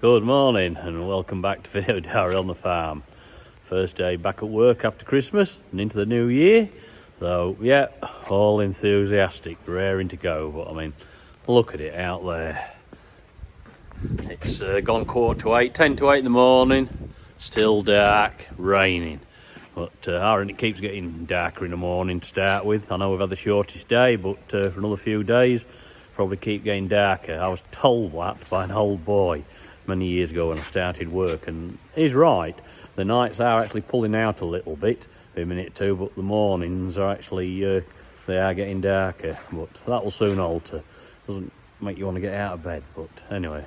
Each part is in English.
Good morning and welcome back to Video Diary on the farm. First day back at work after Christmas and into the new year. So yeah, all enthusiastic, raring to go. But I mean, look at it out there. It's gone 7:45, 10 to 8 in the morning, still dark, raining. But I reckon it keeps getting darker in the morning to start with. I know we've had the shortest day, but for another few days, probably keep getting darker. I was told that by an old boy many years ago when I started work, and he's right. The nights are actually pulling out a little bit, a minute or two, but the mornings are actually, they are getting darker. But that will soon alter. Doesn't make you want to get out of bed, but anyway.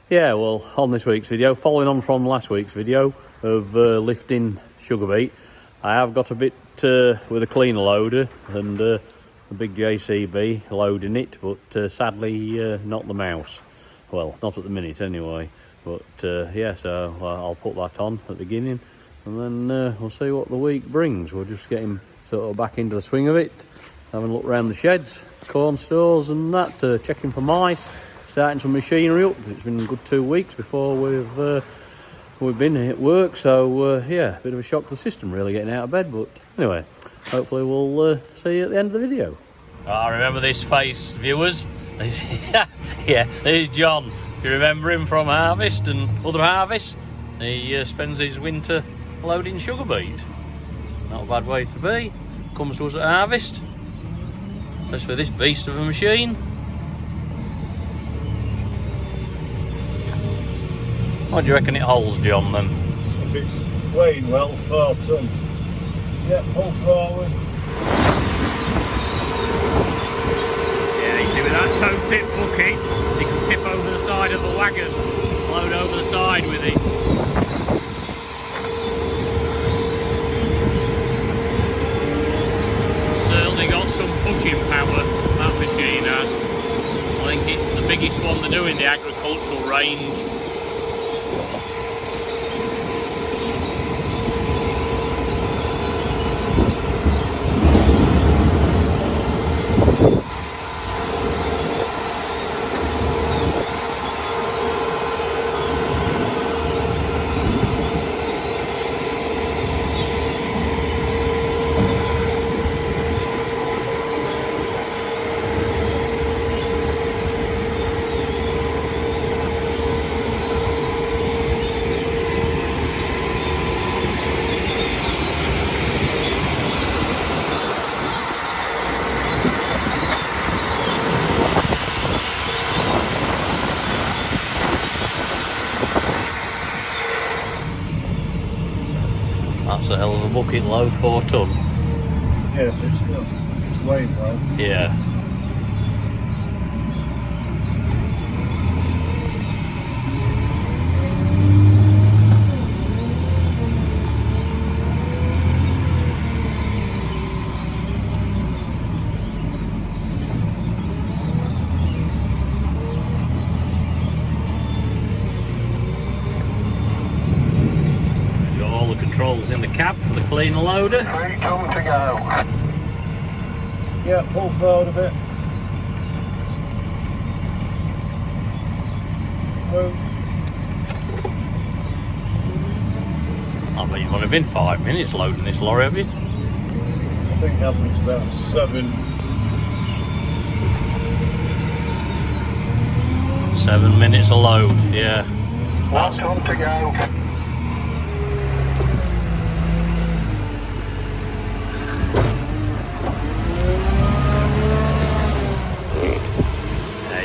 Yeah, well, on this week's video, following on from last week's video of lifting sugar beet, I have got a bit with a cleaner loader and a big JCB loading it, but sadly not the mouse. Well, not at the minute anyway, but yeah, so I'll put that on at the beginning and then we'll see what the week brings. We're just getting sort of back into the swing of it, having a look around the sheds, corn stores and that, checking for mice, starting some machinery up. It's been a good 2 weeks before we've been at work, so yeah, a bit of a shock to the system really getting out of bed, but anyway, hopefully we'll see you at the end of the video. I remember this face, viewers. Yeah, there's John. If you remember him from harvest and other harvests, he spends his winter loading sugar beet. Not a bad way to be. Comes to us at harvest, especially with this beast of a machine. What do you reckon it holds, John, then? If it's weighing well, 4 ton. Yeah, pull forward. With that toe tip bucket, you can tip over the side of the wagon, load over the side with it. Certainly got some pushing power, that machine has. I think it's the biggest one they do in the agricultural range. That's a hell of a bucket load, 4 ton. Yes, it's weighing well. Yeah. Controls in the cab for the cleaner loader. 3 ton to go. Yeah, pull forward a bit. Move. I bet you've only been 5 minutes loading this lorry, have you? I think average about 7. 7 minutes a load, yeah. 1 ton to go.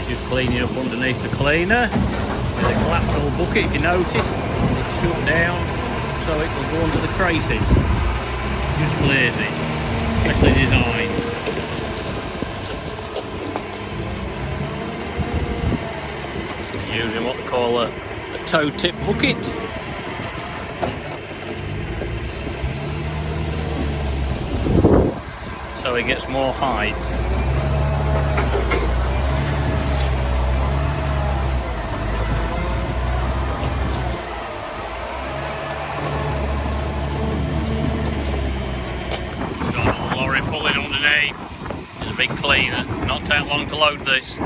Just cleaning up underneath the cleaner with a collapsible bucket. If you noticed, it's shut down so it will go under the traces. Just clears it, especially designed. Using what they call a toe tip bucket. So it gets more height. Pulling underneath. There's a big cleaner. Not take long to load this.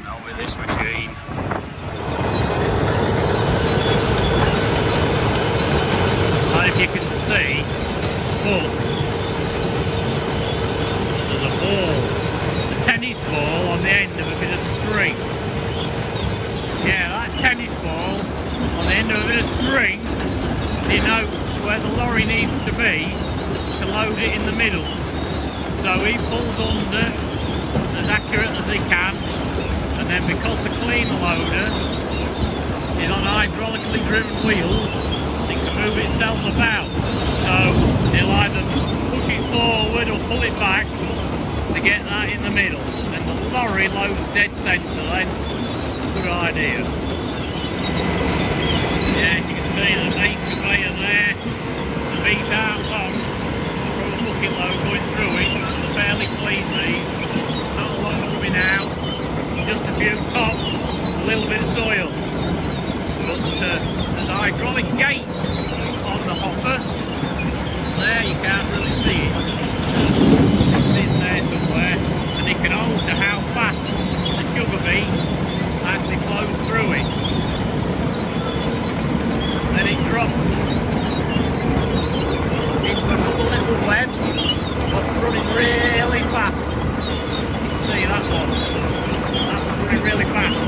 No on the end of a bit of string. Yeah, that tennis ball on the end of a bit of string denotes where the lorry needs to be to load it in the middle. So he pulls under as accurate as he can, and then because the cleaner loader is on hydraulically driven wheels, it can move itself about. So he'll either push it forward or pull it back to get that in the middle. And the lorry loads dead centre then. Good idea. Yeah, you can see the main conveyor there. The beet out long. From a bucket load going through it. They're fairly clean these. Not a lot coming out. Just a few tops, a little bit of soil. But there's a hydraulic gate on the hopper. There you can't really see it. It's in there somewhere. And it can alter how fast the sugar beet actually flows through it. Then it drops into another little web that's running really fast. See that one? That's running really fast.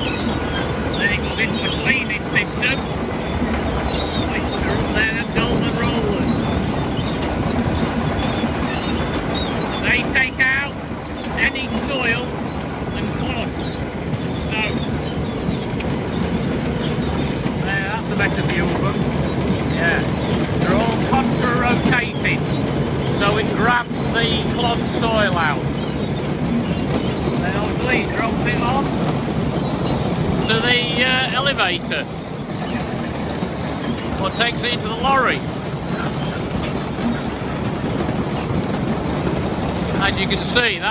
Then it goes into the cleaning system, which are up there, them golden rollers. They take out any soil and clods and snow. There, that's a better view of them. Yeah, they're all contra-rotating, so it grabs the clogged soil out. Then obviously it drops it on to the elevator, or takes it into the lorry. As you can see,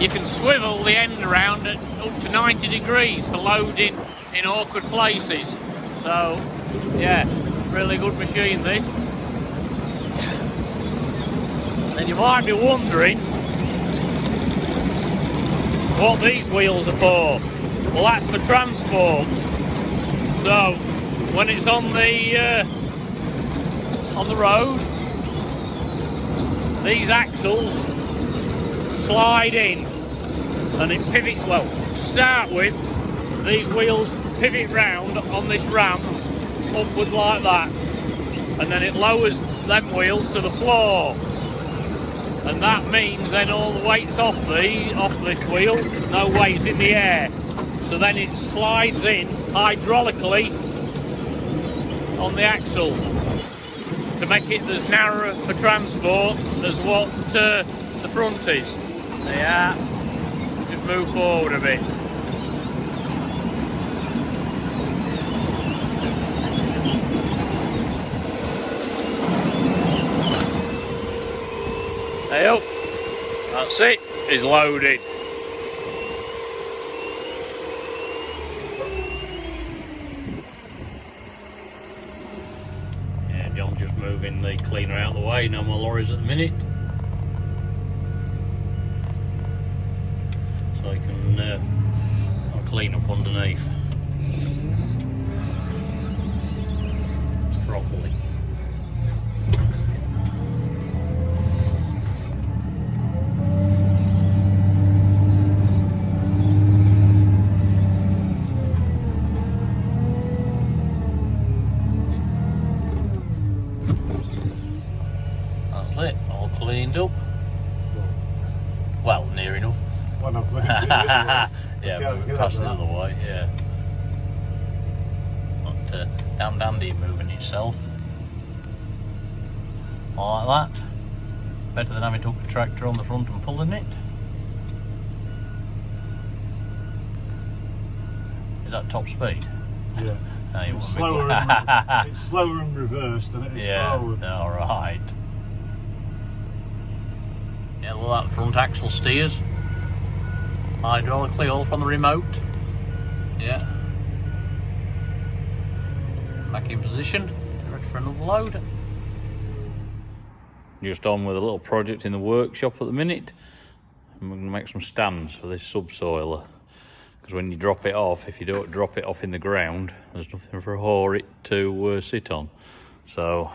you can swivel the end around at up to 90 degrees for loading in awkward places. So, yeah, really good machine this. And you might be wondering what these wheels are for. Well, that's for transport. So, when it's on the road, these axles slide in and it pivots. Well, to start with, these wheels pivot round on this ramp upwards like that, and then it lowers them wheels to the floor, and that means then all the weight's off this wheel, no weight's in the air, so then it slides in hydraulically on the axle to make it as narrow for transport as what the front is. Yeah, just move forward a bit. There you go. That's it. It's loaded. Yeah, John's just moving the cleaner out of the way. No more lorries at the minute. So you can clean up underneath properly. That's it, all cleaned up. Well, near enough. When I've moved it the other way. Yeah, pass the other way, yeah. But damn dandy moving itself. Like that. Better than having to hook the tractor on the front and pulling it. Is that top speed? Yeah. No, you It's wouldn't slower, it's slower in reverse than it is forward. Yeah, alright. Yeah, well, that front axle steers hydraulically, all from the remote. Yeah. Back in position, ready for another load. Just on with a little project in the workshop at the minute. And we're going to make some stands for this subsoiler. Because when you drop it off, if you don't drop it off in the ground, there's nothing for it to sit on. So,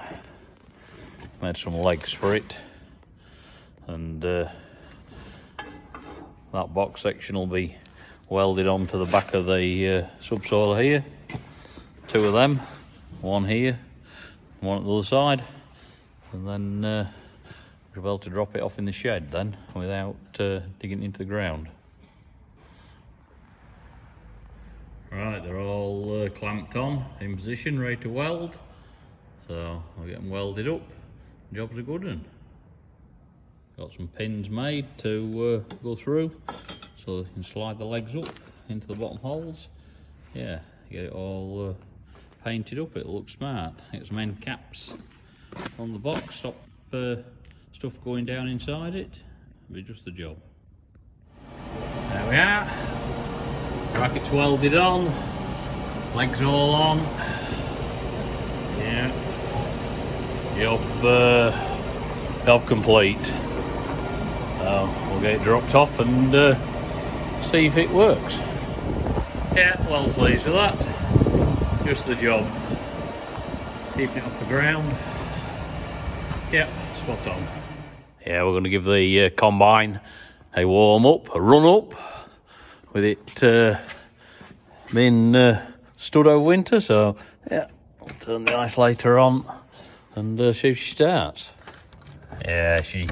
made some legs for it. And that box section will be welded onto the back of the subsoil here. 2 of them, one here, one at the other side, and then we're able to drop it off in the shed then without digging into the ground. Right, they're all clamped on, in position, ready to weld. So I'll get them welded up. Job's a good one. Got some pins made to go through, so you can slide the legs up into the bottom holes. Yeah, get it all painted up. It'll look smart. Get some end caps on the box, stop stuff going down inside it. It'll be just the job. There we are. Brackets welded on, legs all on. Yeah, job complete. So we'll get it dropped off and see if it works. Yeah, well pleased with that. Just the job. Keeping it off the ground. Yeah, spot on. Yeah, we're going to give the combine a warm up, a run up, with it being stood over winter. So yeah, I'll turn the isolator on and see if she starts. Yeah, she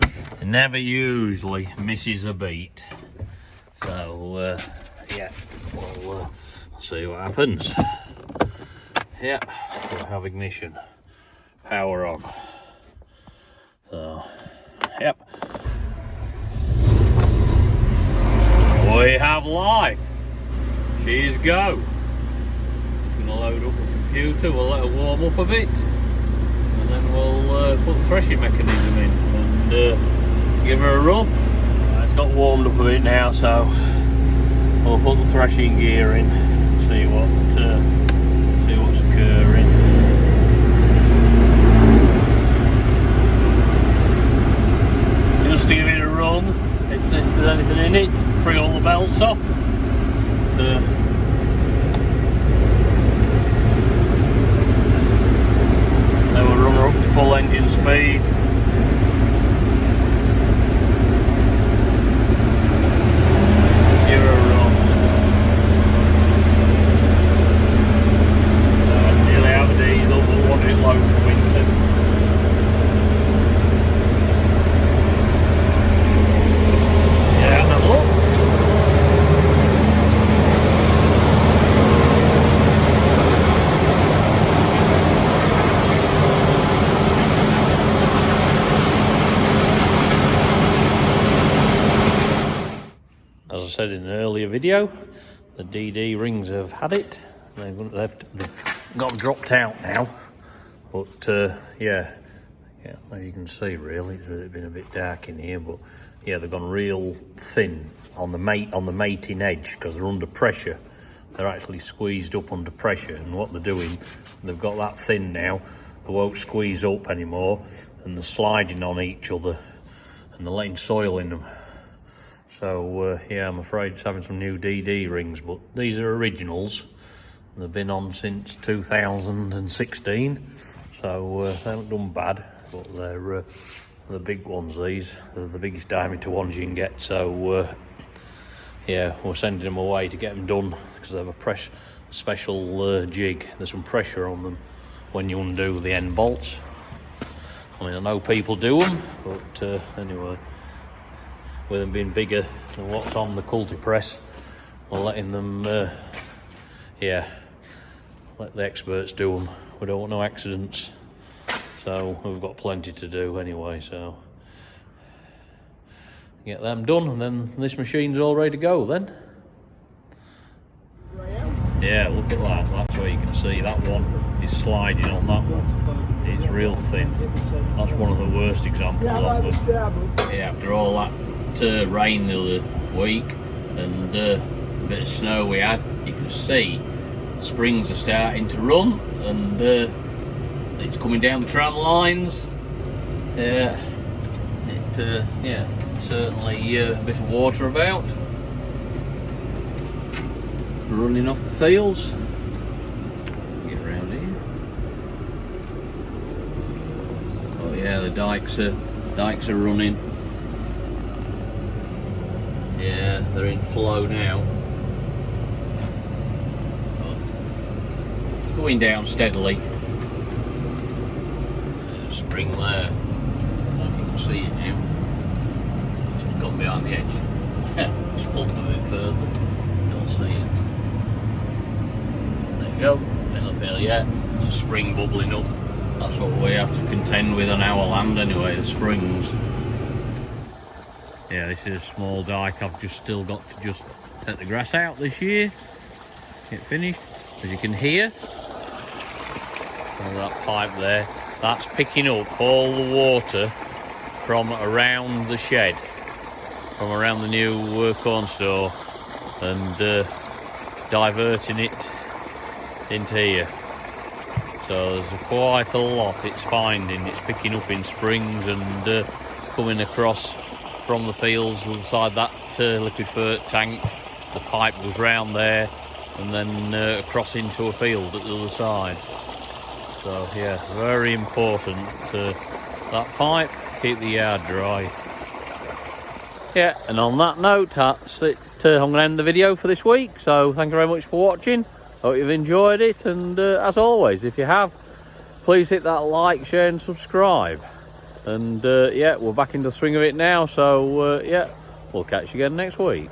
never usually misses a beat. So yeah, we'll see what happens. Yeah, we'll have ignition, power on. So yep, we have life. Cheers, go. Just gonna load up the computer. We'll let her warm up a bit, and then we'll put the threshing mechanism in and give her a run. It's got warmed up a bit now, so we'll put the threshing gear in, see what's occurring. Just to give it a run, if there's anything in it, free all the belts off. Then we'll run her up to full engine speed. Give her a run. It's nearly out of diesel, but we want it low for winter. Yeah, and have a look. As I said in an earlier video, the DD rings have had it. They've got dropped out now, but yeah, as you can see, really, it's been a bit dark in here, but yeah, they've gone real thin on the mating edge because they're under pressure. They're actually squeezed up under pressure, and what they're doing, they've got that thin now. They won't squeeze up anymore, and they're sliding on each other, and they're letting soil in them. So yeah, I'm afraid it's having some new DD rings, but these are originals. They've been on since 2016, so they haven't done bad, but they're the big ones. These are the biggest diameter ones you can get. So yeah, we're sending them away to get them done because they have a special jig. There's some pressure on them when you undo the end bolts. I mean, I know people do them, but anyway, with them being bigger than what's on the culti press, we're letting them, yeah, let the experts do them. We don't want no accidents, so we've got plenty to do anyway, so get them done, and then this machine's all ready to go then. Yeah, look at that. That's where you can see that one is sliding on that one. It's real thin. That's one of the worst examples of them. Yeah, after all that rain the other week and a bit of snow we had, you can see the springs are starting to run, and it's coming down the tram lines. Yeah, certainly a bit of water about, running off the fields. Get around here. Oh yeah, the dikes are running. Yeah, they're in flow now. going down steadily. There's a spring there. I don't know if you can see it now. It's just gone behind the edge. Just pull a bit further. You'll see it. There we go. Nothing yet. It's a spring bubbling up. That's what we have to contend with on our land anyway, the springs. Yeah, this is a small dike. I've just still got to just take the grass out this year. Get finished. As you can hear, over that pipe there, that's picking up all the water from around the shed, from around the new corn store, and diverting it into here. So there's quite a lot it's finding. It's picking up in springs and coming across from the fields inside that liquid fert tank. The pipe goes round there and then across into a field at the other side. So yeah, very important, that pipe, keep the yard dry. Yeah, and on that note, that's it. I'm going to end the video for this week. So thank you very much for watching. Hope you've enjoyed it, and as always, if you have, please hit that like, share and subscribe. And yeah, we're back into the swing of it now, so yeah, we'll catch you again next week.